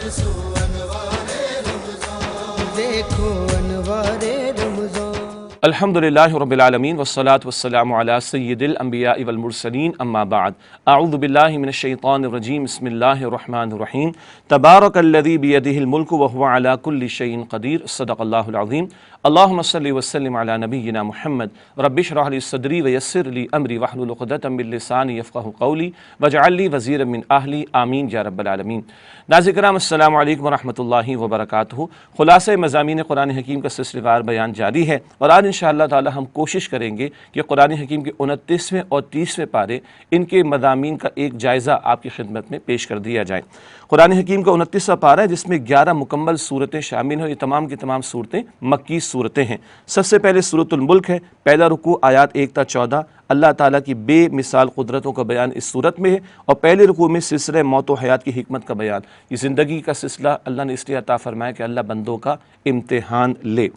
برسو انوار رمضان، دیکھو انوار رمضان۔ الحمدللہ رب العالمین والصلاة والسلام علی سید الانبیاء والمرسلین اما بعد اعوذ باللہ من الشیطان الرجیم بسم اللہ الرحمن الرحیم تبارک الذی بیدہ الملک وهو علی کل شیء قدیر صدق اللہ العظیم اللہم صلی وسلم علی نبینا محمد رب اشرح لی صدری ویسر لی امری واحلل عقدۃ من لسانی یفقہوا قولی واجعل لی وزیرا من اہلی آمین یا رب العالمین۔ ناظرین کرام السلام علیکم ورحمۃ اللہ وبرکاتہ۔ خلاصہ مضامین قرآن حکیم کا سلسلہ وار بیان جاری ہے اور آج انشاءاللہ تعالی ہم کوشش کریں گے کہ قرآن حکیم کے 29ویں اور 30ویں پارے ان کے مضامین کا ایک جائزہ آپ کی خدمت میں پیش کر دیا جائے۔ قرآن حکیم کا 29واں پارہ ہے جس میں 11 مکمل صورتیں شامل ہیں۔ یہ تمام کی تمام صورتیں مکی صورتیں ہیں۔ سب سے پہلے سورۃ الملک ہے، پہلا رکوع آیات 1 تا 14۔ اللہ تعالیٰ کی بے مثال قدرتوں کا بیان اس صورت میں ہے، اور پہلے رکوع میں سلسلہ موت و حیات کی حکمت کا بیان۔ یہ زندگی کا سلسلہ اللہ نے اس لیے عطا فرمایا کہ اللہ بندوں کا امتحان لے۔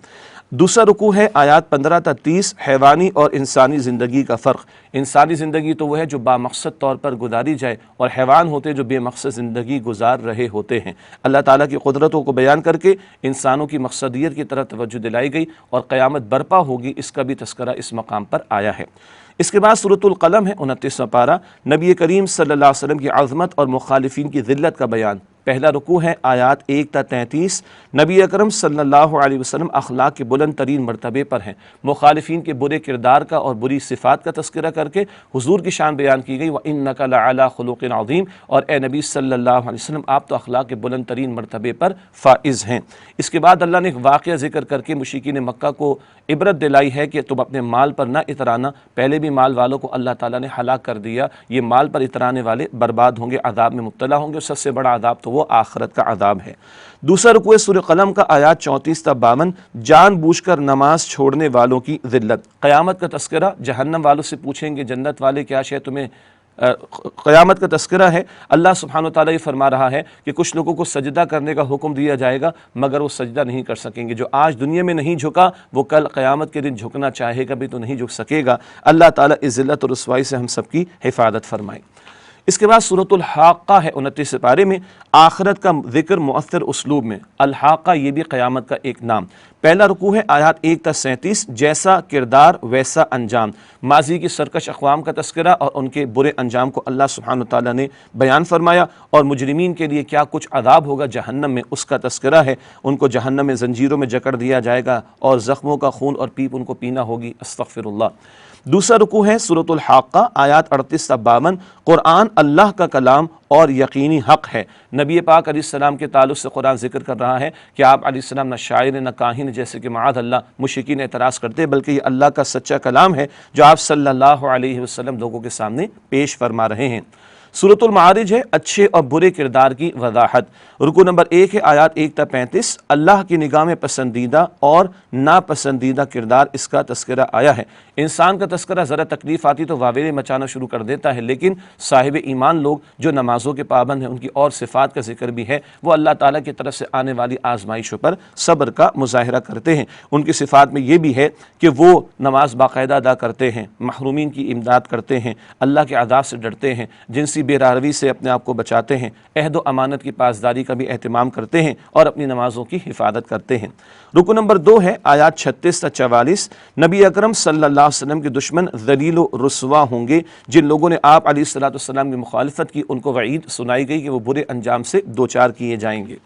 دوسرا رکوع ہے آیات 15 تا 30، حیوانی اور انسانی زندگی کا فرق۔ انسانی زندگی تو وہ ہے جو بامقصد طور پر گزاری جائے، اور حیوان ہوتے جو بے مقصد زندگی گزار رہے ہوتے ہیں۔ اللہ تعالیٰ کی قدرتوں کو بیان کر کے انسانوں کی مقصدیت کی طرف توجہ دلائی گئی، اور قیامت برپا ہوگی اس کا بھی تذکرہ اس مقام پر آیا ہے۔ اس کے بعد سورۃ القلم ہے، 29واں پارہ، نبی کریم صلی اللہ علیہ وسلم کی عظمت اور مخالفین کی ذلت کا بیان۔ پہلا رکوع ہے آیات 1 تا 33۔ نبی اکرم صلی اللہ علیہ وسلم اخلاق کے بلند ترین مرتبے پر ہیں۔ مخالفین کے برے کردار کا اور بری صفات کا تذکرہ کر کے حضور کی شان بیان کی گئی، وَإِنَّكَ لَعَلَىٰ خُلُقٍ عَظِيمٍ، اور اے نبی صلی اللہ علیہ وسلم آپ تو اخلاق کے بلند ترین مرتبے پر فائز ہیں۔ اس کے بعد اللہ نے ایک واقعہ ذکر کر کے مشرکین مکہ کو عبرت دلائی ہے کہ تم اپنے مال پر نہ اترانا، پہلے بھی مال والوں کو اللہ تعالیٰ نے ہلاک کر دیا، یہ مال پر اترانے والے برباد ہوں گے، عذاب میں مبتلا ہوں گے، اور سب سے بڑا عذاب تو وہ آخرت کا عذاب ہے۔ دوسرا رکوع سورہ قلم کا آیات 34 تا 52، جان بوجھ کر نماز چھوڑنے والوں کی ذلت۔ قیامت کا تذکرہ، جہنم والوں سے پوچھیں گے جنت والے کیا شے تمہیں قیامت کا تذکرہ ہے۔ اللہ سبحانہ وتعالیٰ یہ فرما رہا ہے کہ کچھ لوگوں کو سجدہ کرنے کا حکم دیا جائے گا مگر وہ سجدہ نہیں کر سکیں گے۔ جو آج دنیا میں نہیں جھکا وہ کل قیامت کے دن جھکنا چاہے گا بھی تو نہیں جھک سکے گا۔ اللہ تعالیٰ اس ذلت اور رسوائی سے ہم سب کی حفاظت فرمائے۔ اس کے بعد سورۃ الحاقہ ہے، 29 پارے میں، آخرت کا ذکر مؤثر اسلوب میں۔ الحاقہ یہ بھی قیامت کا ایک نام۔ پہلا رکوع ہے آیات 1 تا 37، جیسا کردار ویسا انجام۔ ماضی کی سرکش اقوام کا تذکرہ اور ان کے برے انجام کو اللہ سبحانہ تعالیٰ نے بیان فرمایا، اور مجرمین کے لیے کیا کچھ عذاب ہوگا جہنم میں اس کا تذکرہ ہے۔ ان کو جہنم میں زنجیروں میں جکڑ دیا جائے گا، اور زخموں کا خون اور پیپ ان کو پینا ہوگی، استغفر اللہ۔ دوسرا رکوع ہے سورۃ الحاقہ آیات 38 تا 52، قرآن اللہ کا کلام اور یقینی حق ہے۔ نبی پاک علیہ السلام کے تعلق سے قرآن ذکر کر رہا ہے کہ آپ علیہ السلام نہ شاعر نہ کاہن جیسے کہ معاذ اللہ مشرکین اعتراض کرتے، بلکہ یہ اللہ کا سچا کلام ہے جو آپ صلی اللہ علیہ وسلم لوگوں کے سامنے پیش فرما رہے ہیں۔ سورۃ المعارج ہے، اچھے اور برے کردار کی وضاحت۔ رکوع نمبر 1 ہے آیات 1 تا 35، اللہ کی نگاہ میں پسندیدہ اور ناپسندیدہ کردار اس کا تذکرہ آیا ہے۔ انسان کا تذکرہ ذرا تکلیف آتی تو واویلے مچانا شروع کر دیتا ہے، لیکن صاحب ایمان لوگ جو نمازوں کے پابند ہیں ان کی اور صفات کا ذکر بھی ہے، وہ اللہ تعالیٰ کی طرف سے آنے والی آزمائشوں پر صبر کا مظاہرہ کرتے ہیں۔ ان کی صفات میں یہ بھی ہے کہ وہ نماز باقاعدہ ادا کرتے ہیں، محرومین کی امداد کرتے ہیں، اللہ کے عذاب سے ڈرتے ہیں، جنسی بے راروی سے اپنے آپ کو بچاتے ہیں، عہد و امانت کی پاسداری کا بھی اہتمام کرتے ہیں، اور اپنی نمازوں کی حفاظت کرتے ہیں۔ رکوع نمبر 2 ہے آیات 36 تا 44، نبی اکرم صلی اللہ علیہ وسلم کے دشمن ذلیل و رسوا ہوں گے۔ جن لوگوں نے آپ علیہ السلام کی مخالفت کی ان کو وعید سنائی گئی کہ وہ برے انجام سے دوچار کیے جائیں گے۔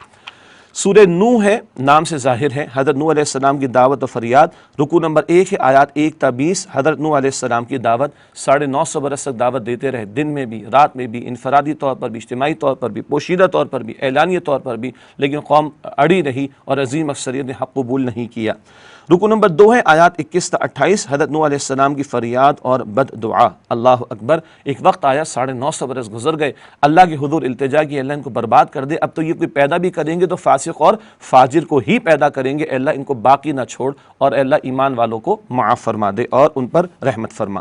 سورہ نوح ہے، نام سے ظاہر ہے، حضرت نوح علیہ السلام کی دعوت و فریاد۔ رکوع نمبر 1 ہے آیات 1 تا 20، حضرت نوح علیہ السلام کی دعوت 950 برس تک دعوت دیتے رہے، دن میں بھی رات میں بھی، انفرادی طور پر بھی، اجتماعی طور پر بھی، پوشیدہ طور پر بھی، اعلانیہ طور پر بھی، لیکن قوم اڑی رہی اور عظیم اکثریت نے حق قبول نہیں کیا۔ رکوع نمبر 2 ہے آیات 21 تا 28، حضرت نوح علیہ السلام کی فریاد اور بد دعا۔ اللہ اکبر، ایک وقت آیا 950 برس گزر گئے، اللہ کے حضور التجا کی اللہ ان کو برباد کر دے، اب تو یہ کوئی پیدا بھی کریں گے تو فاسق اور فاجر کو ہی پیدا کریں گے، اے اللہ ان کو باقی نہ چھوڑ، اور اے اللہ ایمان والوں کو معاف فرما دے اور ان پر رحمت فرما۔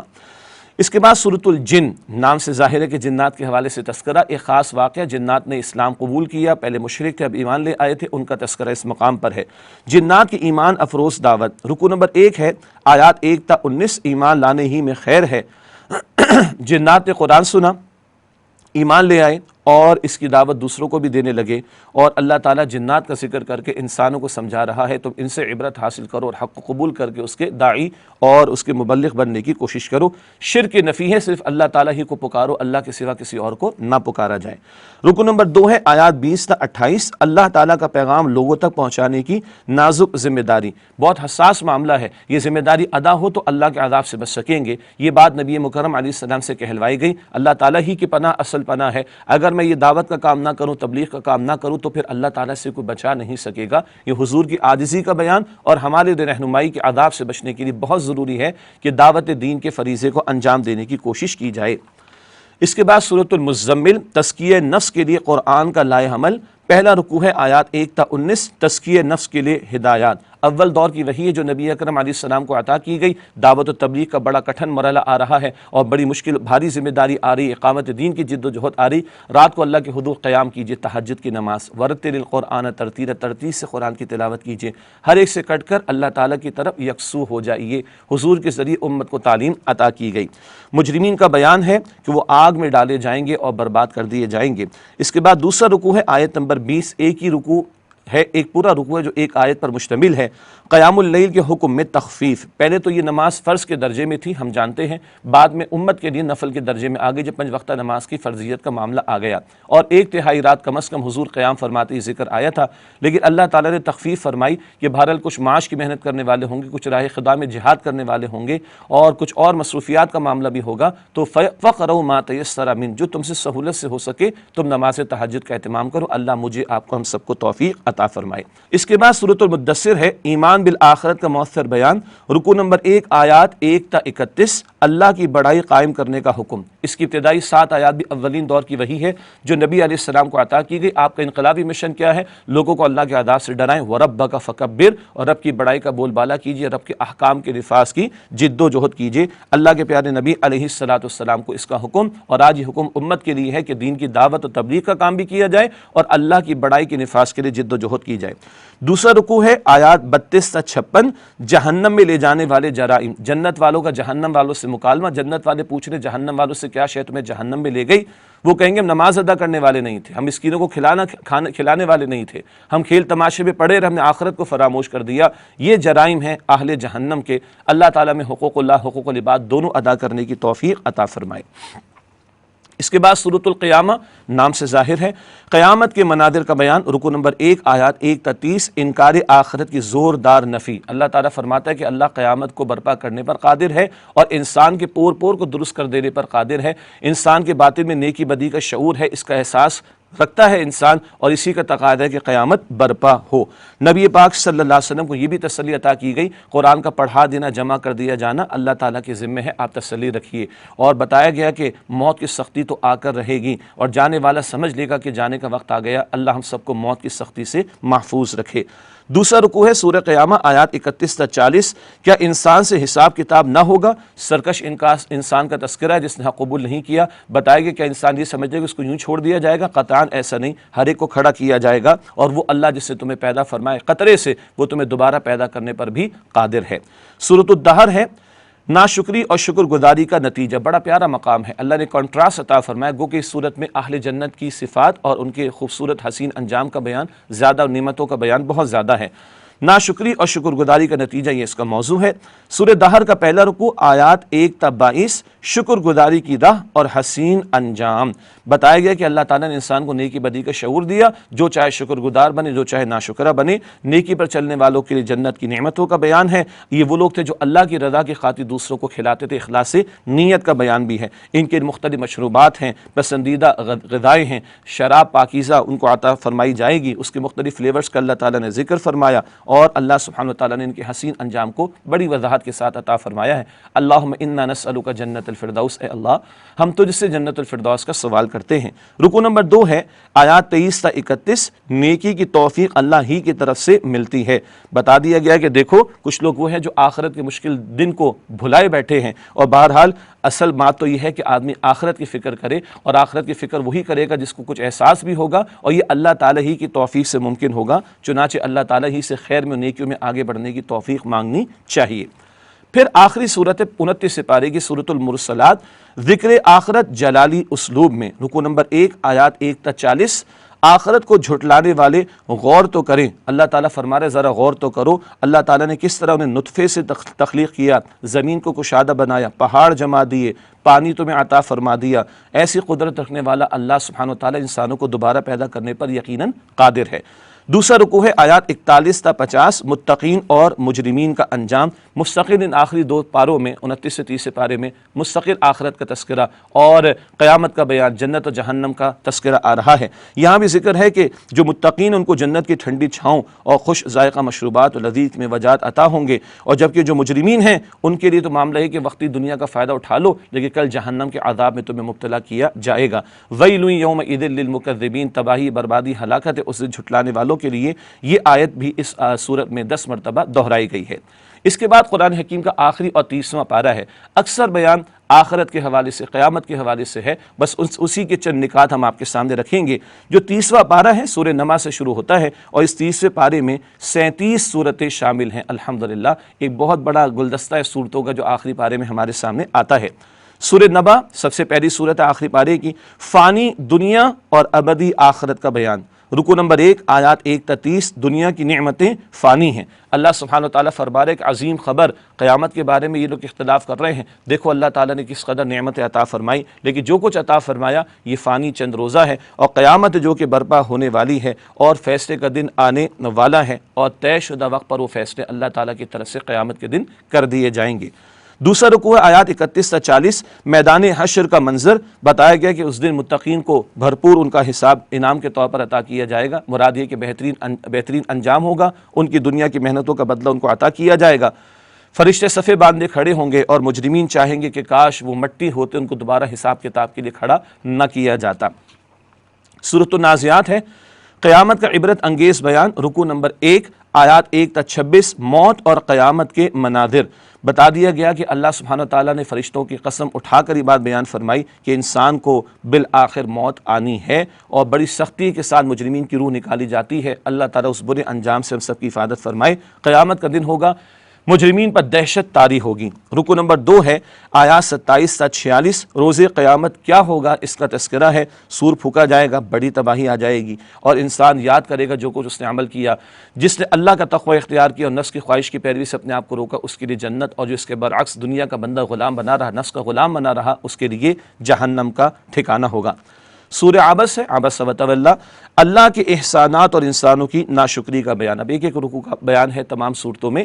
اس کے بعد سورۃ الجن، نام سے ظاہر ہے کہ جنات کے حوالے سے تذکرہ، ایک خاص واقعہ، جنات نے اسلام قبول کیا، پہلے مشرک تھے اب ایمان لے آئے تھے، ان کا تذکرہ اس مقام پر ہے۔ جنات کی ایمان افروز دعوت۔ رکوع نمبر 1 ہے آیات 1 تا 19، ایمان لانے ہی میں خیر ہے۔ جنات نے قرآن سنا، ایمان لے آئے، اور اس کی دعوت دوسروں کو بھی دینے لگے، اور اللہ تعالیٰ جنات کا ذکر کر کے انسانوں کو سمجھا رہا ہے، تم ان سے عبرت حاصل کرو اور حق کو قبول کر کے اس کے داعی اور اس کے مبلغ بننے کی کوشش کرو۔ شرک نفی ہے، صرف اللہ تعالیٰ ہی کو پکارو، اللہ کے سوا کسی اور کو نہ پکارا جائے۔ رکن نمبر 2 ہے آیات 20 تا 28، اللہ تعالیٰ کا پیغام لوگوں تک پہنچانے کی نازک ذمہ داری۔ بہت حساس معاملہ ہے، یہ ذمہ داری ادا ہو تو اللہ کے عذاب سے بچ سکیں گے۔ یہ بات نبی مکرم علیہ السلام سے کہلوائی گئی۔ اللہ تعالیٰ ہی کی پناہ اصل پناہ ہے، اگر میں یہ دعوت کا کام نہ کروں، تبلیغ کا کام نہ کروں تو پھر اللہ تعالیٰ سے کوئی بچا نہیں سکے گا۔ یہ حضور کی عاجزی کا بیان اور ہمارے رہنمائی کے عذاب سے بچنے کے لیے بہت ضروری ہے کہ دعوت دین کے فریضے کو انجام دینے کی کوشش کی جائے۔ اس کے بعد سورۃ المزمل، تزکیہ نفس کے لیے قرآن کا لائے عمل۔ پہلا رکوع ہے آیات 1 تا 19، تزکیہ نفس کے لیے ہدایات۔ اول دور کی وحی ہے جو نبی اکرم علیہ السلام کو عطا کی گئی۔ دعوت و تبلیغ کا بڑا کٹھن مرحلہ آ رہا ہے اور بڑی مشکل بھاری ذمہ داری آ رہی، اقامت دین کی جد و جہد آ رہی۔ رات کو اللہ کے حضور قیام کیجئے، تہجد کی نماز، ورتل القرآن ترتیلا، ترتیل سے قرآن کی تلاوت کیجئے، ہر ایک سے کٹ کر اللہ تعالیٰ کی طرف یکسو ہو جائیے۔ حضور کے ذریعے امت کو تعلیم عطا کی گئی۔ مجرمین کا بیان ہے کہ وہ آگ میں ڈالے جائیں گے اور برباد کر دیے جائیں گے۔ اس کے بعد دوسرا رکوع ہے آیت نمبر 20، ایک ہی رکوع ہے، ایک پورا رکوع ہے جو ایک آیت پر مشتمل ہے۔ قیام اللیل کے حکم میں تخفیف۔ پہلے تو یہ نماز فرض کے درجے میں تھی، ہم جانتے ہیں، بعد میں امت کے لیے نفل کے درجے میں آگے جب 5 وقتہ نماز کی فرضیت کا معاملہ آ گیا اور 1/3 رات کم از کم حضور قیام فرماتے ہی ذکر آیا تھا، لیکن اللہ تعالیٰ نے تخفیف فرمائی کہ بہرحال کچھ معاش کی محنت کرنے والے ہوں گے، کچھ راہ خدا میں جہاد کرنے والے ہوں گے اور کچھ اور مصروفیات کا معاملہ بھی ہوگا، تو فقرؤ ما تیسر من، جو تم سے سہولت سے ہو سکے تم نماز تہجد کا اہتمام کرو۔ اللہ مجھے آپ کو ہم سب کو توفیق عطا فرمائے۔ اس کے بعد سورۃ المدثر ہے، ایمان بالآخرت کا مؤثر بیان۔ رکوع نمبر 1 آیات 1 تا 31، اللہ کی بڑائی قائم کرنے کا حکم۔ اس کی ابتدائی 7 آیات بھی اولین دور کی وحی ہے جو نبی علیہ السلام کو عطا کی گئی۔ آپ کا انقلابی مشن کیا ہے؟ لوگوں کو اللہ کے عذاب سے ڈرائیں، وَرَبَّكَ فَكَبِّرْ، اور رب کی بڑائی کا بول بالا کیجیے، رب کے احکام کے نفاذ کی جد و جہد کیجیے۔ اللہ کے پیارے نبی علیہ السلام کو اس کا حکم، اور آج یہ حکم امت کے لیے ہے کہ دین کی دعوت و تبلیغ کا کام بھی کیا جائے اور اللہ کی بڑائی کے نفاذ کے لیے جد و جہد کی جائے۔ دوسرا رکوع ہے آیات 32 تا 56، جہنم میں لے جانے والے جرائم۔ جنت والوں کا جہنم والوں سے مکالمہ۔ جنت والے پوچھ رہے جہنم والوں سے کیا شے تمہیں جہنم میں لے گئی؟ وہ کہیں گے ہم نماز ادا کرنے والے نہیں تھے، ہم مسکینوں کو کھلانے والے نہیں تھے، ہم کھیل تماشے میں پڑے رہے، ہم نے آخرت کو فراموش کر دیا۔ یہ جرائم ہیں اہل جہنم کے۔ اللہ تعالیٰ میں حقوق اللہ، حقوق العباد دونوں ادا کرنے کی توفیق عطا فرمائے۔ اس کے بعد سورۃ القیامہ، نام سے ظاہر ہے، قیامت کے مناظر کا بیان۔ رکوع نمبر 1 آیات 1 تا 30، انکار آخرت کی زوردار نفی۔ اللہ تعالیٰ فرماتا ہے کہ اللہ قیامت کو برپا کرنے پر قادر ہے اور انسان کے پور پور کو درست کر دینے پر قادر ہے۔ انسان کے باطن میں نیکی بدی کا شعور ہے، اس کا احساس رکھتا ہے انسان، اور اسی کا تقاضا ہے کہ قیامت برپا ہو۔ نبی پاک صلی اللہ علیہ وسلم کو یہ بھی تسلی عطا کی گئی، قرآن کا پڑھا دینا، جمع کر دیا جانا اللہ تعالیٰ کے ذمہ ہے، آپ تسلی رکھیے۔ اور بتایا گیا کہ موت کی سختی تو آ کر رہے گی اور جانے والا سمجھ لے گا کہ جانے کا وقت آ گیا۔ اللہ ہم سب کو موت کی سختی سے محفوظ رکھے۔ دوسرا رکوع ہے سورہ قیامہ، آیات 31 تا 40، کیا انسان سے حساب کتاب نہ ہوگا؟ سرکش انسان کا تذکرہ ہے جس نے حق قبول نہیں کیا۔ بتایا گیا کہ انسان یہ سمجھے گا کہ اس کو یوں چھوڑ دیا جائے گا، قطعاً ایسا نہیں، ہر ایک کو کھڑا کیا جائے گا، اور وہ اللہ جس سے تمہیں پیدا فرمائے قطرے سے، وہ تمہیں دوبارہ پیدا کرنے پر بھی قادر ہے۔ سورۃ الدہر ہے، ناشکری اور شکر گزاری کا نتیجہ۔ بڑا پیارا مقام ہے، اللہ نے کنٹراسٹ عطا فرمایا، گو کہ اس صورت میں اہل جنت کی صفات اور ان کے خوبصورت حسین انجام کا بیان زیادہ، اور نعمتوں کا بیان بہت زیادہ ہے۔ ناشکری اور شکر گزاری کا نتیجہ یہ اس کا موضوع ہے۔ سورہ دہر کا پہلا رکوع آیات 1 تا 22، شکر گزاری کی راہ اور حسین انجام۔ بتایا گیا کہ اللہ تعالیٰ نے انسان کو نیکی بدی کا شعور دیا، جو چاہے شکر گزار بنے، جو چاہے ناشکرہ بنے۔ نیکی پر چلنے والوں کے لیے جنت کی نعمتوں کا بیان ہے۔ یہ وہ لوگ تھے جو اللہ کی رضا کی خاطر دوسروں کو کھلاتے تھے، اخلاص سے نیت کا بیان بھی ہے۔ ان کے مختلف مشروبات ہیں، پسندیدہ غذائیں ہیں، شراب پاکیزہ ان کو عطا فرمائی جائے گی، اس کے مختلف فلیورز کا اللہ تعالیٰ نے ذکر فرمایا، اور اللہ سبحانہ وتعالیٰ نے ان کے حسین انجام کو بڑی وضاحت کے ساتھ عطا فرمایا ہے۔ اللہم انا نسألک جنت الفردوس، اے اللہ ہم تجھ سے جنت الفردوس کا سوال کرتے ہیں۔ رکوع نمبر 2 ہے، آیات 23 تا 31، نیکی کی توفیق اللہ ہی کی طرف سے ملتی ہے۔ بتا دیا گیا کہ دیکھو کچھ لوگ وہ ہیں جو آخرت کے مشکل دن کو بھلائے بیٹھے ہیں، اور بہرحال اصل بات تو یہ ہے کہ آدمی آخرت کی فکر کرے، اور آخرت کی فکر وہی کرے گا جس کو کچھ احساس بھی ہوگا، اور یہ اللہ تعالیٰ ہی کی توفیق سے ممکن ہوگا۔ چنانچہ اللہ تعالیٰ ہی سے خیر میں، نیکیوں میں آگے بڑھنے کی توفیق مانگنی چاہیے۔ پھر آخری صورت 29 سپارے کی سورۃ المرسلات، ذکر آخرت جلالی اسلوب میں، رکوع نمبر 1 آیات 1 تا 40، آخرت کو جھٹلانے والے غور تو کریں۔ اللہ تعالیٰ فرما رہے ذرا غور تو کرو، اللہ تعالیٰ نے کس طرح انہیں نطفے سے تخلیق کیا، زمین کو کشادہ بنایا، پہاڑ جما دیے، پانی تمہیں عطا فرما دیا۔ ایسی قدرت رکھنے والا اللہ سبحانہ وتعالیٰ انسانوں کو دوبارہ پیدا کرنے پر یقیناً قادر ہے۔ دوسرا رکوع ہے آیات 41 تا 50، متقین اور مجرمین کا انجام۔ مستقل ان آخری 2 پاروں میں 29 سے 30 پارے میں مستقل آخرت کا تذکرہ اور قیامت کا بیان، جنت و جہنم کا تذکرہ آ رہا ہے۔ یہاں بھی ذکر ہے کہ جو متقین ان کو جنت کی ٹھنڈی چھاؤں اور خوش ذائقہ مشروبات و لذیذ میں وجات عطا ہوں گے، اور جبکہ جو مجرمین ہیں ان کے لیے تو معاملہ ہے کہ وقتی دنیا کا فائدہ اٹھا لو، لیکن کل جہنم کے عذاب میں تمہیں مبتلا کیا جائے گا۔ ویل یومئذ للمکذبین، تباہی بربادی ہلاکت ہے اس سے جھٹلانے والوں کے لیے۔ یہ آیت بھی اس سورت میں 10 مرتبہ دہرائی گئی ہے۔ اس کے بعد قرآن حکیم کا آخری اور 30واں پارہ ہے۔ اکثر بیان آخرت کے حوالے سے، قیامت کے حوالے سے ہے، بس اسی کے چند نکات ہم آپ کے سامنے رکھیں گے۔ جو 30واں پارہ ہے سورہ نمل سے شروع ہوتا ہے، اور اس 30ویں پارے میں 37 صورتیں شامل ہیں۔ الحمدللہ ایک بہت بڑا گلدستہ ہے صورتوں کا جو آخری پارے میں ہمارے سامنے آتا ہے۔ سورہ نبا سب سے پہلی صورت ہے آخری پارے کی، فانی دنیا اور ابدی آخرت کا بیان۔ رکوع نمبر 1 آیات 1 تا 30، دنیا کی نعمتیں فانی ہیں۔ اللہ سبحانہ وتعالیٰ فرما رہے کہ عظیم خبر، قیامت کے بارے میں یہ لوگ اختلاف کر رہے ہیں، دیکھو اللہ تعالیٰ نے کس قدر نعمت عطا فرمائی، لیکن جو کچھ عطا فرمایا یہ فانی چند روزہ ہے، اور قیامت جو کہ برپا ہونے والی ہے اور فیصلے کا دن آنے والا ہے، اور طے شدہ وقت پر وہ فیصلے اللہ تعالیٰ کی طرف سے قیامت کے دن کر دیے جائیں گے۔ دوسرا رکوع آیات 31 تا 40، میدان حشر کا منظر بتایا گیا کہ اس دن متقین کو بھرپور ان کا حساب انعام کے طور پر عطا کیا جائے گا۔ مراد یہ کہ بہترین انجام ہوگا، ان کی دنیا کی محنتوں کا بدلہ ان کو عطا کیا جائے گا۔ فرشتے صفے باندھے کھڑے ہوں گے، اور مجرمین چاہیں گے کہ کاش وہ مٹی ہوتے، ان کو دوبارہ حساب کتاب کے لیے کھڑا نہ کیا جاتا۔ سورۃ النازعات ہے، قیامت کا عبرت انگیز بیان۔ رکوع نمبر 1 آیات 1 تا 26، موت اور قیامت کے مناظر بتا دیا گیا کہ اللہ سبحانہ تعالیٰ نے فرشتوں کی قسم اٹھا کر یہ بات بیان فرمائی کہ انسان کو بالآخر موت آنی ہے، اور بڑی سختی کے ساتھ مجرمین کی روح نکالی جاتی ہے۔ اللہ تعالیٰ اس برے انجام سے ہم سب کی حفاظت فرمائے۔ قیامت کا دن ہوگا، مجرمین پر دہشت طاری ہوگی۔ رکوع نمبر 2 ہے آیات 27 تا 46، روز قیامت کیا ہوگا اس کا تذکرہ ہے۔ سور پھونکا جائے گا، بڑی تباہی آ جائے گی، اور انسان یاد کرے گا جو کچھ اس نے عمل کیا۔ جس نے اللہ کا تقوی اختیار کیا اور نفس کی خواہش کی پیروی سے اپنے آپ کو روکا، اس کے لیے جنت، اور جو اس کے برعکس دنیا کا بندہ غلام بنا رہا، نفس کا غلام بنا رہا، اس کے لیے جہنم کا ٹھکانہ ہوگا۔ سورہ عبس ہے، عبس وتولی، اللہ کے احسانات اور انسانوں کی ناشکری کا بیان۔ اب ایک ایک رکوع کا بیان ہے تمام صورتوں میں۔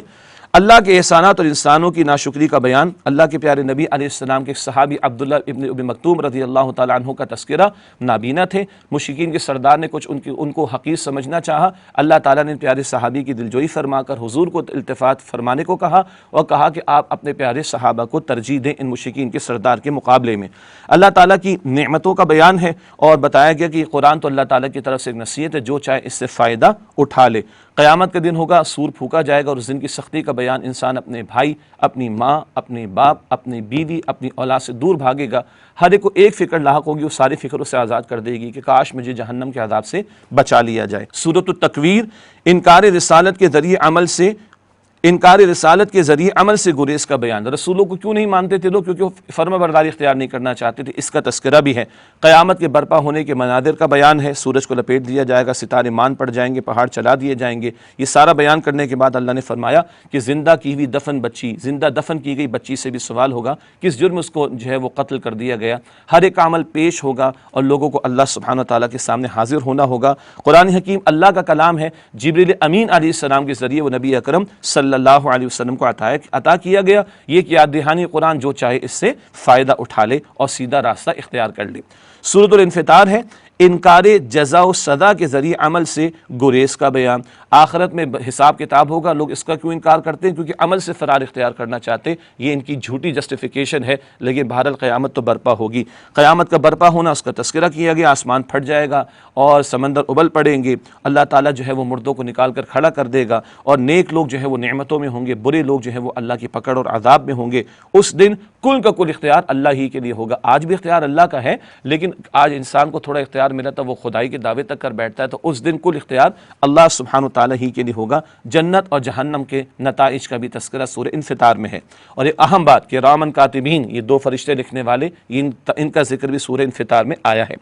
اللہ کے احسانات اور انسانوں کی ناشکری کا بیان۔ اللہ کے پیارے نبی علیہ السلام کے صحابی عبداللہ ابن ابی مکتوم رضی اللہ تعالیٰ عنہ کا تذکرہ، نابینا تھے، مشرکین کے سردار نے کچھ ان کو حقیر سمجھنا چاہا، اللہ تعالیٰ نے پیارے صحابی کی دلجوئی فرما کر حضور کو التفات فرمانے کو کہا، اور کہا کہ آپ اپنے پیارے صحابہ کو ترجیح دیں ان مشرکین کے سردار کے مقابلے میں۔ اللہ تعالیٰ کی نعمتوں کا بیان ہے، اور بتایا گیا کہ یہ قرآن تو اللہ تعالیٰ کی طرف سے ایک نصیحت ہے، جو چاہے اس سے فائدہ اٹھا لے۔ قیامت کا دن ہوگا، سور پھونکا جائے گا، اور اس دن کی سختی کا بیان۔ انسان اپنے بھائی، اپنی ماں، اپنے باپ، اپنی بیوی، اپنی اولاد سے دور بھاگے گا۔ ہر ایک کو ایک فکر لاحق ہوگی، وہ ساری فکروں سے آزاد کر دے گی کہ کاش مجھے جہنم کے عذاب سے بچا لیا جائے۔ سورۃ التکویر، انکار رسالت کے ذریعے عمل سے گریز کا بیان۔ رسولوں کو کیوں نہیں مانتے تھے لوگ؟ کیونکہ وہ فرما برداری اختیار نہیں کرنا چاہتے تھے، اس کا تذکرہ بھی ہے۔ قیامت کے برپا ہونے کے مناظر کا بیان ہے، سورج کو لپیٹ دیا جائے گا، ستارے مان پڑ جائیں گے، پہاڑ چلا دیے جائیں گے۔ یہ سارا بیان کرنے کے بعد اللہ نے فرمایا کہ زندہ کی ہوئی زندہ دفن کی گئی بچی سے بھی سوال ہوگا، کس جرم اس کو جو ہے وہ قتل کر دیا گیا۔ ہر ایک عمل پیش ہوگا، اور لوگوں کو اللہ سبحانہ تعالیٰ کے سامنے حاضر ہونا ہوگا۔ قرآن حکیم اللہ کا کلام ہے، جبریل امین علیہ السلام کے ذریعے وہ نبی اکرم صلی اللہ علیہ وسلم کو عطا کیا گیا۔ یہ کہ یاد دہانی قرآن جو چاہے اس سے فائدہ اٹھا لے اور سیدھا راستہ اختیار کر لے۔ سورۃ الانفطار ہے، انکار جزا و سزا کے ذریعے عمل سے گریز کا بیان۔ آخرت میں حساب کتاب ہوگا، لوگ اس کا کیوں انکار کرتے ہیں؟ کیونکہ عمل سے فرار اختیار کرنا چاہتے، یہ ان کی جھوٹی جسٹیفیکیشن ہے، لیکن بہرحال قیامت تو برپا ہوگی۔ قیامت کا برپا ہونا، اس کا تذکرہ کیا گیا، آسمان پھٹ جائے گا اور سمندر ابل پڑیں گے، اللہ تعالیٰ جو ہے وہ مردوں کو نکال کر کھڑا کر دے گا، اور نیک لوگ جو ہے وہ نعمتوں میں ہوں گے، برے لوگ جو ہے وہ اللہ کی پکڑ اور عذاب میں ہوں گے۔ اس دن کل کا کل اختیار اللہ ہی کے لیے ہوگا۔ آج بھی اختیار اللہ کا ہے، لیکن آج انسان کو تھوڑا اختیار ملا تو وہ خدائی کے دعوے تک کر بیٹھتا ہے، تو اس دن کل اختیار اللہ سبحانہ تعالیٰ ہی کے لیے ہوگا۔ جنت اور جہنم کے نتائج کا بھی تذکرہ سورہ انفطار میں ہے۔ اور ایک اہم بات کہ کرامن کاتبین، یہ دو فرشتے لکھنے والے، ان کا ذکر بھی سورہ انفطار میں آیا ہے۔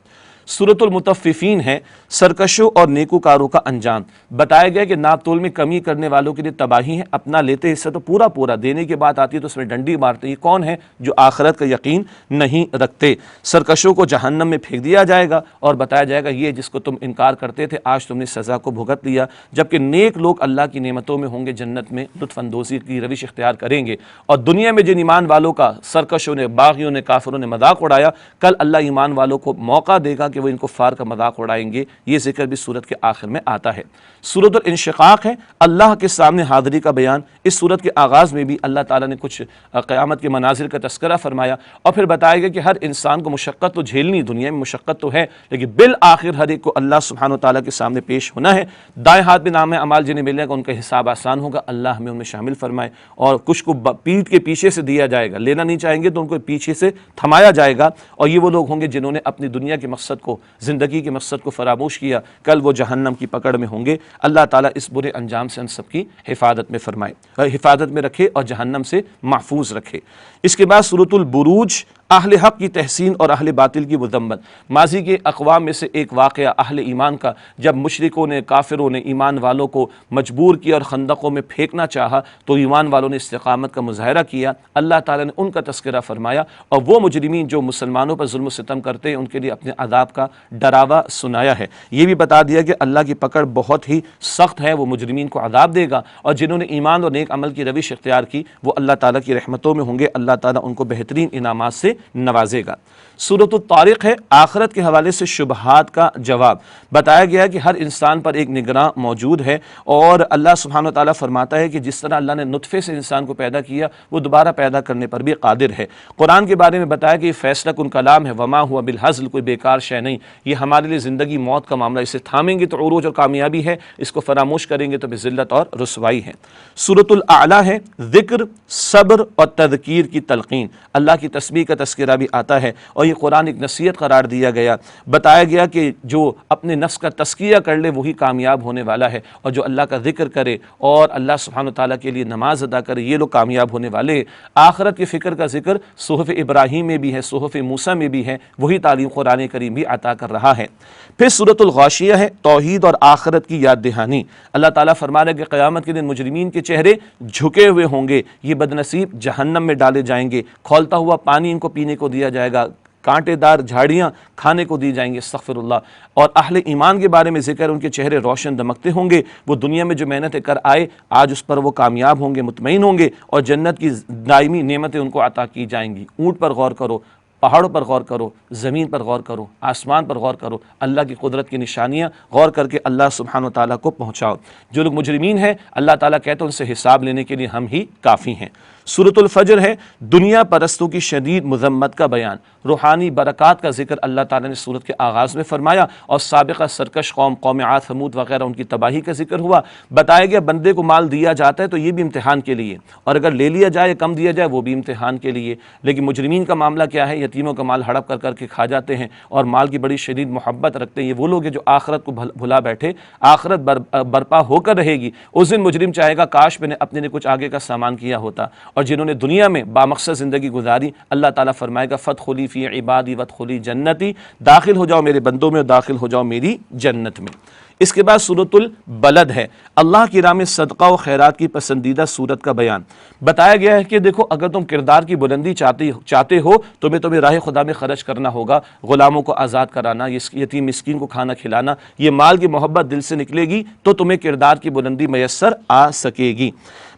سورۃ المطففین ہے، سرکشوں اور نیکوکاروں کا انجام۔ بتایا گیا کہ ناپ تول میں کمی کرنے والوں کے لیے تباہی ہے، اپنا لیتے حصہ تو پورا دینے کے بعد آتی ہے تو اس میں ڈنڈی مارتے۔ یہ کون ہے؟ جو آخرت کا یقین نہیں رکھتے۔ سرکشوں کو جہنم میں پھینک دیا جائے گا اور بتایا جائے گا یہ جس کو تم انکار کرتے تھے آج تم نے سزا کو بھگت لیا۔ جبکہ نیک لوگ اللہ کی نعمتوں میں ہوں گے، جنت میں لطف اندوزی کی روش اختیار کریں گے۔ اور دنیا میں جن ایمان والوں کا سرکشوں نے، باغیوں نے، کافروں نے مذاق اڑایا، کل اللہ ایمان والوں کو موقع دے گا کہ وہ ان کفار کا مذاق اڑائیں گے۔ یہ ذکر بھی سورت کے آخر میں آتا ہے۔ سورۃ الانشقاق ہے، اللہ کے سامنے حاضری کا بیان۔ اس سورت کے آغاز میں بھی اللہ تعالیٰ نے کچھ قیامت کے مناظر کا تذکرہ فرمایا اور پھر بتایا گیا کہ ہر انسان کو مشقت تو جھیلنی، دنیا میں مشقت تو ہے، لیکن بالآخر ہر ایک کو اللہ سبحانہ وتعالیٰ کے سامنے پیش ہونا ہے۔ دائیں ہاتھ میں نام اعمال جنہیں ملے گا ان کا حساب آسان ہوگا، اللہ ہمیں ان میں شامل فرمائے۔ اور کچھ کو پیٹھ کے پیچھے سے دیا جائے گا، لینا نہیں چاہیں گے تو ان کو پیچھے سے تھمایا جائے گا، اور یہ وہ لوگ ہوں گے جنہوں نے اپنی دنیا کے مقصد کو، زندگی کے مقصد کو فراموش کیا، کل وہ جہنم کی پکڑ میں ہوں گے۔ اللہ تعالیٰ اس برے انجام سے ہم سب کی حفاظت میں فرمائے، حفاظت میں رکھے اور جہنم سے محفوظ رکھے۔ اس کے بعد سورۃ البروج، اہل حق کی تحسین اور اہل باطل کی مذمت۔ ماضی کے اقوام میں سے ایک واقعہ اہل ایمان کا، جب مشرکوں نے، کافروں نے ایمان والوں کو مجبور کیا اور خندقوں میں پھینکنا چاہا تو ایمان والوں نے استقامت کا مظاہرہ کیا، اللہ تعالیٰ نے ان کا تذکرہ فرمایا اور وہ مجرمین جو مسلمانوں پر ظلم و ستم کرتے ہیں ان کے لیے اپنے عذاب کا ڈراوا سنایا ہے۔ یہ بھی بتا دیا کہ اللہ کی پکڑ بہت ہی سخت ہے، وہ مجرمین کو عذاب دے گا، اور جنہوں نے ایمان اور نیک عمل کی روش اختیار کی وہ اللہ تعالیٰ کی رحمتوں میں ہوں گے، اللہ تعالیٰ ان کو بہترین انعامات سے نوازے گا۔ سورۃ الطارق ہے، آخرت کے حوالے سے شبہات کا جواب۔ بتایا گیا کہ ہر انسان پر ایک نگراں موجود ہے، اور اللہ سبحانہ و تعالیٰ فرماتا ہے کہ جس طرح اللہ نے نطفے سے انسان کو پیدا کیا وہ دوبارہ پیدا کرنے پر بھی قادر ہے۔ قرآن کے بارے میں بتایا کہ یہ فیصلہ کن کلام ہے، وما ہوا بالہزل، کوئی بیکار شے نہیں، یہ ہمارے لیے زندگی موت کا معاملہ، اسے تھامیں گے تو عروج اور کامیابی ہے، اس کو فراموش کریں گے تو بذلت اور رسوائی ہے۔ سورۃ الاعلیٰ ہے، ذکر، صبر اور تذکیر کی تلقین، اللہ کی تسبیح کا تذکرہ بھی آتا ہے، اور یہ قرآن ایک نصیحت قرار دیا گیا۔ بتایا گیا کہ جو اپنے نفس کا تزکیہ کر لے وہی کامیاب ہونے والا ہے، اور جو اللہ کا ذکر کرے اور اللہ سبحانہ وتعالیٰ کے لیے نماز ادا کرے یہ لوگ کامیاب ہونے والے ہیں۔ آخرت کی فکر کا ذکر صحف ابراہیم میں بھی ہے، صحف موسیٰ میں بھی ہے، وہی تعلیم قرآن کریم بھی عطا کر رہا ہے۔ پھر سورۃ الغاشیہ ہے، توحید اور آخرت کی یاد دہانی۔ اللہ تعالیٰ فرما رہا ہے کہ قیامت کے دن مجرمین کے چہرے جھکے ہوئے ہوں گے، یہ بدنصیب جہنم میں ڈالے جائیں گے، کھولتا ہوا پانی ان کو پینے کو دیا جائے گا، کانٹے دار جھاڑیاں کھانے کو دی جائیں گے، استغفر اللہ۔ اور اہل ایمان کے بارے میں ذکر، ان کے چہرے روشن دمکتے ہوں گے، وہ دنیا میں جو محنتیں کر آئے آج اس پر وہ کامیاب ہوں گے، مطمئن ہوں گے، اور جنت کی دائمی نعمتیں ان کو عطا کی جائیں گی۔ اونٹ پر غور کرو، پہاڑوں پر غور کرو، زمین پر غور کرو، آسمان پر غور کرو، اللہ کی قدرت کی نشانیاں غور کر کے اللہ سبحانہ و تعالیٰ کو پہنچاؤ۔ جو لوگ مجرمین ہیں اللہ تعالیٰ کہتے ہیں ان سے حساب لینے کے لیے ہم ہی کافی ہیں۔ سورۃ الفجر ہے، دنیا پرستوں کی شدید مذمت کا بیان۔ روحانی برکات کا ذکر اللہ تعالیٰ نے سورت کے آغاز میں فرمایا، اور سابقہ سرکش قوم عاد ثمود وغیرہ ان کی تباہی کا ذکر ہوا۔ بتایا گیا بندے کو مال دیا جاتا ہے تو یہ بھی امتحان کے لیے، اور اگر لے لیا جائے کم دیا جائے وہ بھی امتحان کے لیے۔ لیکن مجرمین کا معاملہ کیا ہے؟ یتیموں کا مال ہڑپ کر کے کھا جاتے ہیں اور مال کی بڑی شدید محبت رکھتے ہیں۔ یہ وہ لوگ ہیں جو آخرت کو بھلا بیٹھے، آخرت برپا ہو کر رہے گی، اس دن مجرم چاہے گا کاش میں نے اپنے کچھ آگے کا سامان کیا ہوتا۔ اور جنہوں نے دنیا میں بامقصد زندگی گزاری اللہ تعالیٰ فرمائے گا فادخلی فی عبادی وادخلی جنتی، داخل ہو جاؤ میرے بندوں میں اور داخل ہو جاؤ میری جنت میں۔ اس کے بعد سورۃ البلد ہے، اللہ کی راہ میں صدقہ و خیرات کی پسندیدہ صورت کا بیان۔ بتایا گیا ہے کہ دیکھو اگر تم کردار کی بلندی چاہتے ہو تو تمہیں راہ خدا میں خرچ کرنا ہوگا، غلاموں کو آزاد کرانا، یتیم مسکین کو کھانا کھلانا، یہ مال کی محبت دل سے نکلے گی تو تمہیں کردار کی بلندی میسر آ سکے گی۔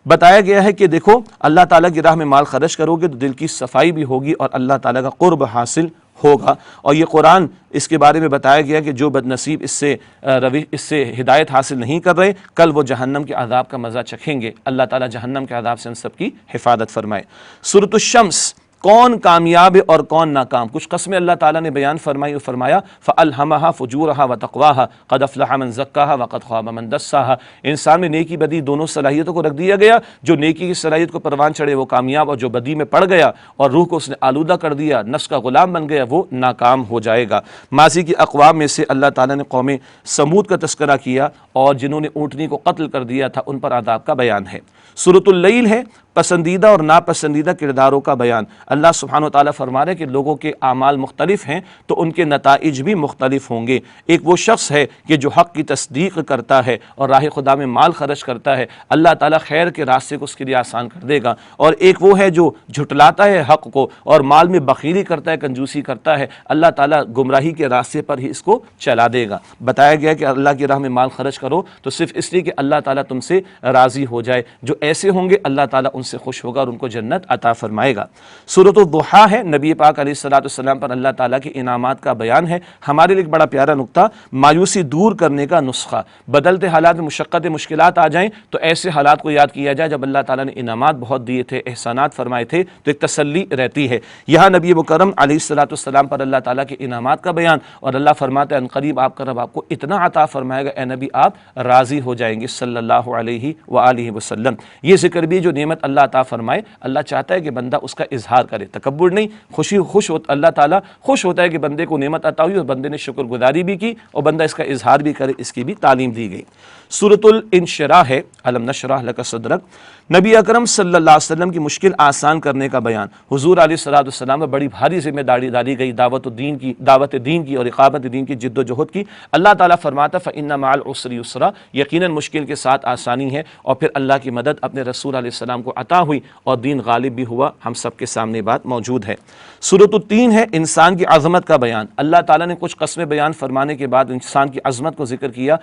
بتایا گیا ہے کہ دیکھو اللہ تعالیٰ کی راہ میں مال خرچ کرو گے تو دل کی صفائی بھی ہوگی اور اللہ تعالیٰ کا قرب حاصل ہوگا۔ اور یہ قرآن اس کے بارے میں بتایا گیا کہ جو بد نصیب اس سے ہدایت حاصل نہیں کر رہے کل وہ جہنم کے عذاب کا مزہ چکھیں گے۔ اللہ تعالیٰ جہنم کے عذاب سے ہم سب کی حفاظت فرمائے۔ سورۃ الشمس، کون کامیاب ہے اور کون ناکام. کچھ قسمیں اللہ تعالیٰ نے بیان فرمائی اور فرمایا فَأَلْهَمَهَا فُجُورَهَا وَتَقْوَاهَا قَدْ أَفْلَحَ مَنْ زَكَّاهَا وَقَدْ خَابَ مَنْ دَسَّاهَا. انسان میں نیکی بدی دونوں صلاحیتوں کو رکھ دیا گیا. جو نیکی کی صلاحیت کو پروان چڑھے وہ کامیاب، اور جو بدی میں پڑ گیا اور روح کو اس نے آلودہ کر دیا، نفس کا غلام بن گیا، وہ ناکام ہو جائے گا. ماضی کی اقوام میں سے اللہ تعالیٰ نے قوم سمود کا تذکرہ کیا اور جنہوں نے اونٹنی کو قتل کر دیا تھا ان پر عذاب کا بیان ہے. سورۃ اللیل ہے پسندیدہ اور ناپسندیدہ کرداروں کا بیان. اللہ سبحانہ و تعالیٰ فرما رہے کہ لوگوں کے اعمال مختلف ہیں تو ان کے نتائج بھی مختلف ہوں گے. ایک وہ شخص ہے کہ جو حق کی تصدیق کرتا ہے اور راہ خدا میں مال خرچ کرتا ہے، اللہ تعالیٰ خیر کے راستے کو اس کے لیے آسان کر دے گا. اور ایک وہ ہے جو جھٹلاتا ہے حق کو اور مال میں بخیلی کرتا ہے، کنجوسی کرتا ہے، اللہ تعالیٰ گمراہی کے راستے پر ہی اس کو چلا دے گا. بتایا گیا کہ اللہ کی راہ میں مال خرچ کرو تو صرف اس لیے کہ اللہ تعالیٰ تم سے راضی ہو جائے. جو ایسے ہوں گے اللہ تعالیٰ ان سے خوش ہوگا اور ان کو جنت عطا فرمائے گا. سورۃ الضحیٰ ہے، نبی پاک علیہ الصلوۃ والسلام پر اللہ تعالیٰ کے انعامات کا بیان ہے. ہمارے لیے ایک بڑا پیارا نقطہ، مایوسی دور کرنے کا نسخہ. بدلتے حالات میں مشقت مشکلات آ جائیں تو ایسے حالات کو یاد کیا جائے جب اللہ تعالیٰ نے انعامات بہت دیے تھے، احسانات فرمائے تھے، تو ایک تسلی رہتی ہے. یہاں نبی مکرم علیہ الصلوۃ والسلام پر اللہ تعالیٰ کے انعامات کا بیان، اور اللہ فرماتا ہے عنقریب آپ کا رب آپ کو اتنا عطا فرمائے گا اے نبی آپ راضی ہو جائیں گے صلی اللہ علیہ وآلہ وسلم. یہ ذکر بھی جو نعمت اللہ عطا فرمائے، اللہ چاہتا ہے کہ بندہ اس کا اظہار کرے، تکبر نہیں، اللہ تعالیٰ خوش ہوتا ہے کہ بندے کو نعمت عطا ہوئی اور بندے نے شکر گزاری بھی کی اور بندہ اس کا اظہار بھی کرے، اس کی بھی تعلیم دی گئی. سورۃ الانشراح ہے، الم نشرح لک صدرک. نبی اکرم صلی اللہ علیہ وسلم کی مشکل آسان کرنے کا بیان. حضور علیہ الصلوۃ والسلام میں بڑی بھاری ذمہ داری ڈالی گئی، دعوت دین کی اور اقامت دین کی جد و جہد کی. اللہ تعالیٰ فرماتا فإن مع العسر یسرا، یقیناً مشکل کے ساتھ آسانی ہے. اور پھر اللہ کی مدد اپنے رسول علیہ السلام کو عطا ہوئی اور دین غالب بھی ہوا. ہم سب کے سامنے بات موجود ہے. سورۃ التین ہے، انسان کی عظمت کا بیان. اللہ تعالیٰ نے کچھ قسمیں بیان فرمانے کے بعد انسان کی عظمت کو ذکر کیا.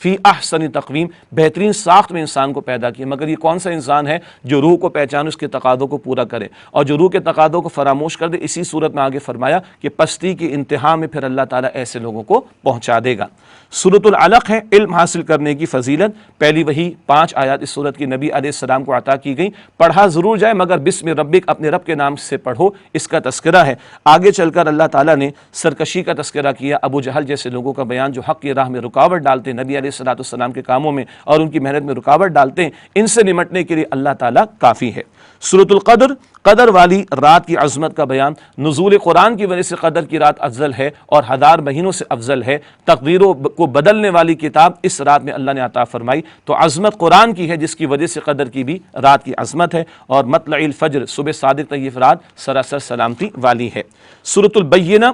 فی احسن تقویم، بہترین ساخت میں انسان کو پیدا کیا. مگر یہ کون سا انسان ہے جو روح کو پہچانے، اس کے تقاضوں کو پورا کرے، اور جو روح کے تقاضوں کو فراموش کر دے. اسی صورت میں آگے فرمایا کہ پستی کی انتہا میں پھر اللہ تعالیٰ ایسے لوگوں کو پہنچا دے گا. سورۃ العلق ہے، علم حاصل کرنے کی فضیلت. پہلی وحی 5 آیات اس سورت کی نبی علیہ السلام کو عطا کی گئی. پڑھا ضرور جائے مگر بسم ربک، اپنے رب کے نام سے پڑھو، اس کا تذکرہ ہے. آگے چل کر اللہ تعالیٰ نے سرکشی کا تذکرہ کیا. ابو جہل جیسے لوگوں کا بیان جو حق کی راہ میں رکاوٹ ڈالتے ہیں، نبی علیہ الصلوۃ والسلام کے کاموں میں اور ان کی محنت میں رکاوٹ ڈالتے ہیں، ان سے نمٹنے کے لیے اللہ تعالیٰ کافی ہے. سورۃ القدر، قدر والی رات کی عظمت کا بیان. نزول قرآن کی وجہ سے قدر کی رات افضل ہے اور 1000 مہینوں سے افضل ہے. تقدیروں کو بدلنے والی کتاب اس رات میں اللہ نے عطا فرمائی. تو عظمت قرآن کی ہے جس کی وجہ سے قدر کی بھی رات کی عظمت ہے. اور مطلع الفجر، صبح صادق طیب رات سراسر سلامتی والی ہے. سورۃ البینہ،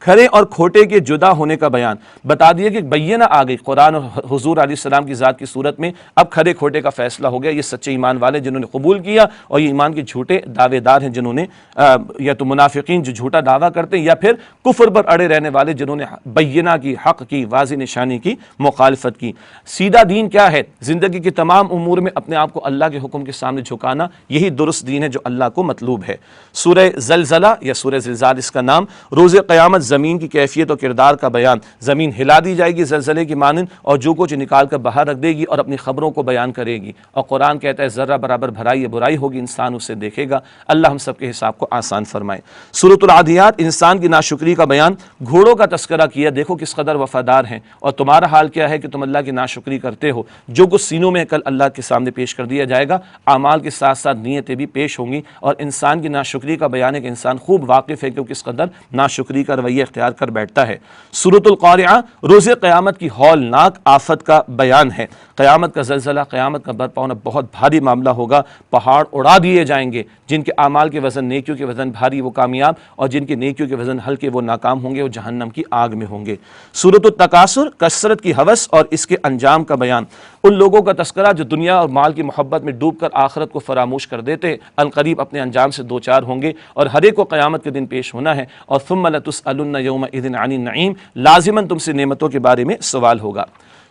کھرے اور کھوٹے کے جدا ہونے کا بیان. بتا دیا کہ بینہ آ گئی قرآن اور حضور علیہ السلام کی ذات کی صورت میں. اب کھرے کھوٹے کا فیصلہ ہو گیا. یہ سچے ایمان والے جنہوں نے قبول کیا، اور یہ ایمان کے جھوٹے دعوے دار ہیں جنہوں نے یا تو منافقین جو جھوٹا دعویٰ کرتے ہیں، یا پھر کفر پر اڑے رہنے والے جنہوں نے بینہ کی، حق کی، واضح نشانی کی مخالفت کی. سیدھا دین کیا ہے؟ زندگی کے تمام امور میں اپنے آپ کو اللہ کے حکم کے سامنے جھکانا، یہی درست دین ہے جو اللہ کو مطلوب ہے. سورہ زلزلہ یا سورہ زلزال اس کا نام. روز قیامت زمین کی کیفیت اور کردار کا بیان. زمین ہلا دی جائے گی زلزلے کی مانند، اور جو کچھ نکال کر باہر رکھ دے گی اور اپنی خبروں کو بیان کرے گی. اور قرآن کہتا ہے ذرہ برابر بھلائی یا برائی ہوگی انسان اسے دیکھے گا. اللہ ہم سب کے حساب کو آسان فرمائے. سورۃ العادیات، انسان کی ناشکری کا بیان. گھوڑوں کا تذکرہ کیا، دیکھو کس قدر وفادار ہیں، اور تمہارا حال کیا ہے کہ تم اللہ کی ناشکری کرتے ہو. جو کچھ سینوں میں کل اللہ کے سامنے پیش کر دیا جائے گا. اعمال کے ساتھ ساتھ نیتیں بھی پیش ہوں گی. اور انسان کی ناشکری کا بیان ہے کہ انسان خوب واقف ہے کہ وہ کس قدر ناشکری کا رویہ اختیار کر بیٹھتا ہے. سورۃ القارعہ، روز قیامت کی ہولناک آفت کا بیان ہے. قیامت کا زلزلہ، قیامت کا برپا ہونا بہت بھاری معاملہ ہوگا. پہاڑ اڑا دیے جائیں گے. جن کے اعمال کے وزن، نیکیوں کے وزن بھاری وہ کامیاب، اور جن کے نیکیوں کے وزن ہلکے وہ ناکام ہوں گے، وہ جہنم کی آگ میں ہوں گے. سورۃ التکاثر، کثرت کی ہوس اور اس کے انجام کا بیان. ان لوگوں کا تذکرہ جو دنیا اور مال کی محبت میں ڈوب کر آخرت کو فراموش کر دیتے، عنقریب اپنے انجام سے دوچار ہوں گے، اور ہر ایک کو قیامت کے دن پیش ہونا ہے. اور ثم لتسألن یومئذ عن النعیم، لازماً تم سے نعمتوں کے بارے میں سوال ہوگا.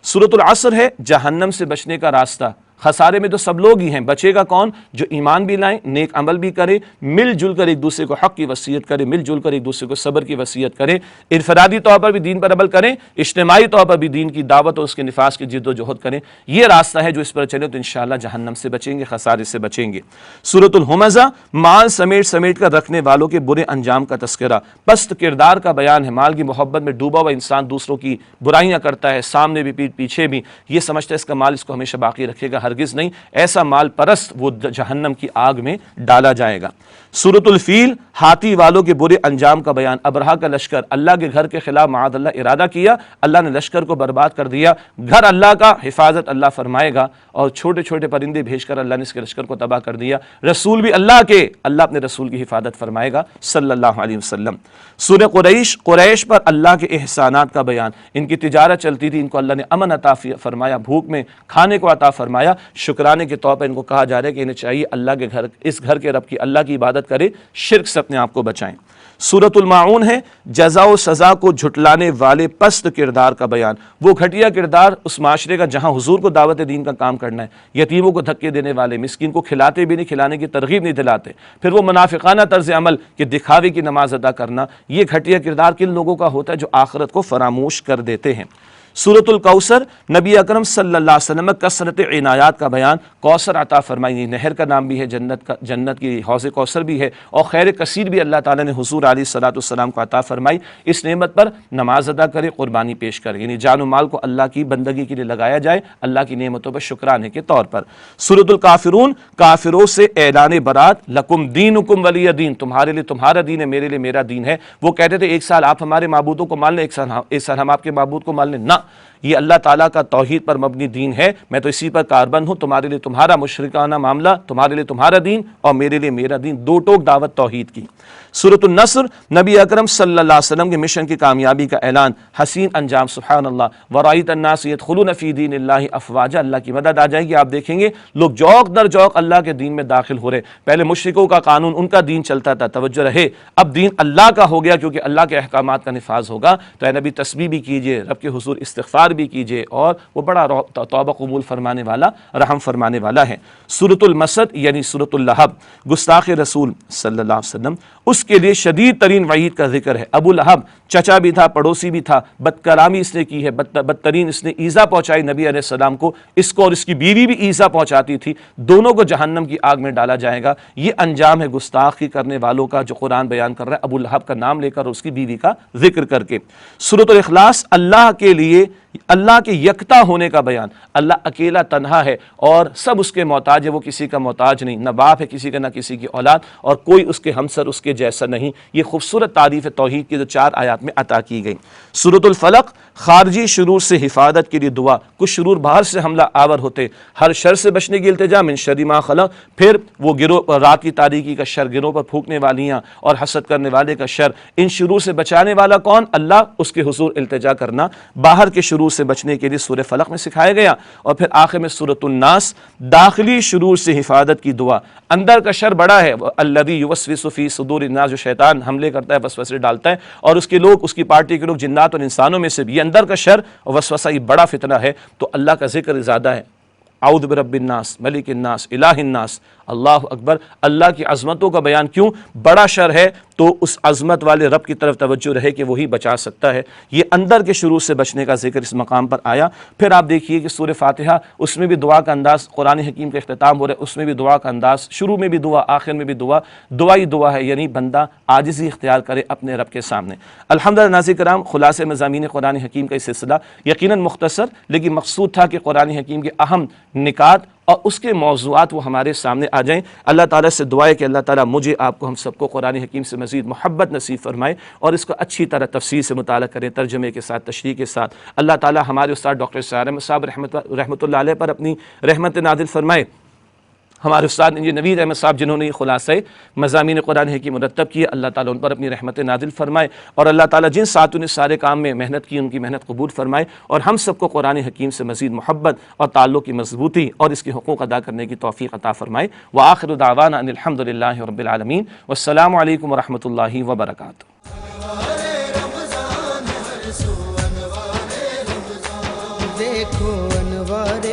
سورۃ العصر ہے، جہنم سے بچنے کا راستہ. خسارے میں تو سب لوگ ہی ہیں، بچے گا کون؟ جو ایمان بھی لائیں، نیک عمل بھی کرے، مل جل کر ایک دوسرے کو حق کی وصیت کرے، مل جل کر ایک دوسرے کو صبر کی وصیت کرے، انفرادی طور پر بھی دین پر عمل کریں، اجتماعی طور پر بھی دین کی دعوت اور اس کے نفاذ کی جد و جہد کریں۔ یہ راستہ ہے جو اس پر چلے تو انشاءاللہ جہنم سے بچیں گے، خسارے سے بچیں گے۔ سورۃ الہمزہ، مال سمیٹ کر رکھنے والوں کے برے انجام کا تذکرہ، پست کردار کا بیان ہے۔ مال کی محبت میں ڈوبا ہوا انسان دوسروں کی برائیاں کرتا ہے، سامنے بھی پیچھے بھی، یہ سمجھتا ہے اس کا مال اس کو ہمیشہ باقی رکھے گا، ہرگز نہیں، ایسا مال پرست وہ جہنم کی آگ میں ڈالا جائے گا۔ سورۃ الفیل، ہاتھی والوں کے برے انجام کا بیان، ابرہہ کا لشکر اللہ کے گھر کے خلاف معاذ اللہ ارادہ کیا، اللہ نے لشکر کو برباد کر دیا۔ گھر اللہ کا، حفاظت اللہ فرمائے گا، اور چھوٹے چھوٹے پرندے بھیج کر اللہ نے اس کے لشکر کو تباہ کر دیا۔ رسول بھی اللہ کے، اللہ اپنے رسول کی حفاظت فرمائے گا صلی اللہ علیہ وسلم۔ سورہ قریش پر اللہ کے احسانات کا بیان، ان کی تجارت چلتی تھی، ان کو اللہ نے امن عطا فرمایا، بھوک میں کھانے کو عطا فرمایا، شکرانے کے طور پر ان کو کہا جا رہا ہے کہ انہیں چاہیے اللہ کے گھر، اس گھر کے رب کی، اللہ کی عبادت کرے، شرک سے اپنے آپ کو بچائیں۔ سورۃ الماعون ہے، جزا و سزا کو جھٹلانے والے پست کردار کا بیان، وہ گھٹیا کردار اس معاشرے کا جہاں حضور کو دعوت دین کا کام کرنا ہے، یتیموں کو دھکے دینے والے، مسکین کو کھلاتے بھی نہیں، کھلانے کی ترغیب نہیں دلاتے، پھر وہ منافقانہ طرز عمل کہ دکھاوے کی نماز ادا کرنا، یہ گھٹیا کردار کن لوگوں کا ہوتا ہے؟ جو آخرت کو فراموش کر دیتے ہیں۔ سورۃ الکوثر، نبی اکرم صلی اللہ علیہ وسلم کثرت عنایات کا بیان، کوثر عطا فرمائی، نہر کا نام بھی ہے، جنت کی حوض کوثر بھی ہے، اور خیر کثیر بھی اللہ تعالیٰ نے حضور علیہ الصلوۃ والسلام کو عطا فرمائی۔ اس نعمت پر نماز ادا کرے، قربانی پیش کرے، یعنی جان و مال کو اللہ کی بندگی کے لیے لگایا جائے، اللہ کی نعمتوں پر شکرانے کے طور پر۔ سورۃ الکافرون، کافروں سے اعلان برات، لکم دینکم ولی دین، تمہارے لیے تمہارا دین ہے، میرے لیے میرا دین ہے۔ وہ کہتے تھے ایک سال آپ ہمارے معبودوں کو مان لیں، ایک سال ہم آپ کے معبود کو مان لیں، نہ، یہ اللہ تعالیٰ کا توحید پر مبنی دین ہے، میں تو اسی پر کاربند ہوں، تمہارے لیے تمہارا مشرکانہ معاملہ، تمہارے لیے تمہارا دین اور میرے لیے میرا دین، دو ٹوک دعوت توحید کی۔ سورۃ النصر، نبی اکرم صلی اللہ علیہ وسلم کے مشن کی کامیابی کا اعلان، حسین انجام، سبحان اللہ، ورائیت الناس يدخلون فی دین اللہ افواجا، اللہ کی مدد آ جائے گی، آپ دیکھیں گے لوگ جوق در جوق اللہ کے دین میں داخل ہو رہے۔ پہلے مشرکوں کا قانون، ان کا دین چلتا تھا، توجہ رہے، اب دین اللہ کا ہو گیا، کیونکہ اللہ کے احکامات کا نفاذ ہوگا، تو اے نبی تسبیح بھی کیجئے، رب کے حضور استغفار بھی کیجئے، اور وہ بڑا توبہ قبول فرمانے والا، رحم فرمانے والا ہے۔ سورۃ المسد یعنی سورۃ اللہب، گستاخ رسول صلی اللہ علیہ وسلم، اس کے لیے شدید ترین وعید کا ذکر ہے۔ ابو لہب چچا بھی تھا، پڑوسی بھی تھا، بد کلامی اس نے کی ہے، بدترین اس نے ایذا پہنچائی نبی علیہ السلام کو، اس کو اور اس کی بیوی بھی ایذا پہنچاتی تھی، دونوں کو جہنم کی آگ میں ڈالا جائے گا۔ یہ انجام ہے گستاخی کرنے والوں کا، جو قرآن بیان کر رہا ہے، ابو لہب کا نام لے کر اور اس کی بیوی کا ذکر کر کے۔ سورۃ الاخلاص، اللہ کے لیے، اللہ کے یکتا ہونے کا بیان، اللہ اکیلا تنہا ہے اور سب اس کے محتاج ہے، وہ کسی کا محتاج نہیں، نہ باپ ہے کسی کا، نہ کسی کی اولاد، اور کوئی اس کے ہمسر اس کے جیسا نہیں۔ یہ خوبصورت تعریف توحید کی جو 4 آیات میں عطا کی گئی۔ سورۃ الفلق، خارجی شرور سے حفاظت کے لیے دعا، کچھ شرور باہر سے حملہ آور ہوتے، ہر شر سے بچنے کی التجا، من شر ما خلق، پھر وہ گروہ رات کی تاریکی کا شر، گروہ پر پھونکنے والیاں اور حسد کرنے والے کا شر، ان شرور سے بچانے والا کون؟ اللہ، اس کے حضور التجا کرنا، باہر کے شرور سے بچنے کے لیے سورہ فلق میں سکھایا گیا۔ اور پھر آخر میں سورۃ الناس، داخلی شرور سے حفاظت کی دعا، اندر کا شر بڑا ہے، الذی یوسوس فی صدور الناس، جو شیطان حملے کرتا ہے، وسوسے ڈالتا ہے، اور اس کے لوگ، اس کی پارٹی کے لوگ جنات اور انسانوں میں سے بھی، یہ اندر کا شر اور وسوسہ یہ بڑا فتنہ ہے، تو اللہ کا ذکر زیادہ ہے، اعوذ برب الناس، ملک الناس، الہ الناس، اللہ اکبر، اللہ کی عظمتوں کا بیان، کیوں؟ بڑا شر ہے تو اس عظمت والے رب کی طرف توجہ رہے کہ وہی بچا سکتا ہے۔ یہ اندر کے شروع سے بچنے کا ذکر اس مقام پر آیا۔ پھر آپ دیکھیے کہ سورہ فاتحہ، اس میں بھی دعا کا انداز، قرآن حکیم کا اختتام ہو رہا ہے، اس میں بھی دعا کا انداز، شروع میں بھی دعا، آخر میں بھی دعا، دعا ہی دعا ہے، یعنی بندہ عاجزی اختیار کرے اپنے رب کے سامنے۔ الحمدللہ ناظرین کرام، خلاصے مضامین قرآن حکیم کا یہ سلسلہ یقیناً مختصر، لیکن مقصود تھا کہ قرآن حکیم کے اہم نکات اور اس کے موضوعات وہ ہمارے سامنے آ جائیں۔ اللہ تعالیٰ سے دعا ہے کہ اللہ تعالیٰ مجھے، آپ کو، ہم سب کو قرآن حکیم سے مزید محبت نصیب فرمائے اور اس کو اچھی طرح تفصیل سے مطالعہ کریں، ترجمے کے ساتھ، تشریح کے ساتھ۔ اللہ تعالیٰ ہمارے استاد ڈاکٹر سعد احمد صاحب رحمۃ اللہ علیہ پر اپنی رحمت نازل فرمائے۔ ہمارے استاد انجینئر نوید احمد صاحب جنہوں نے یہ خلاصہ مضامین قرآن حکیم مرتب کیے، اللہ تعالیٰ ان پر اپنی رحمت نازل فرمائے، اور اللہ تعالیٰ جن ساتھوں نے سارے کام میں محنت کی ان کی محنت قبول فرمائے، اور ہم سب کو قرآن حکیم سے مزید محبت اور تعلق کی مضبوطی اور اس کے حقوق ادا کرنے کی توفیق عطا فرمائے۔ وآخر دعوانا ان الحمد للہ رب العالمین، والسلام علیکم ورحمۃ اللہ وبرکاتہ۔ دیکھو انوار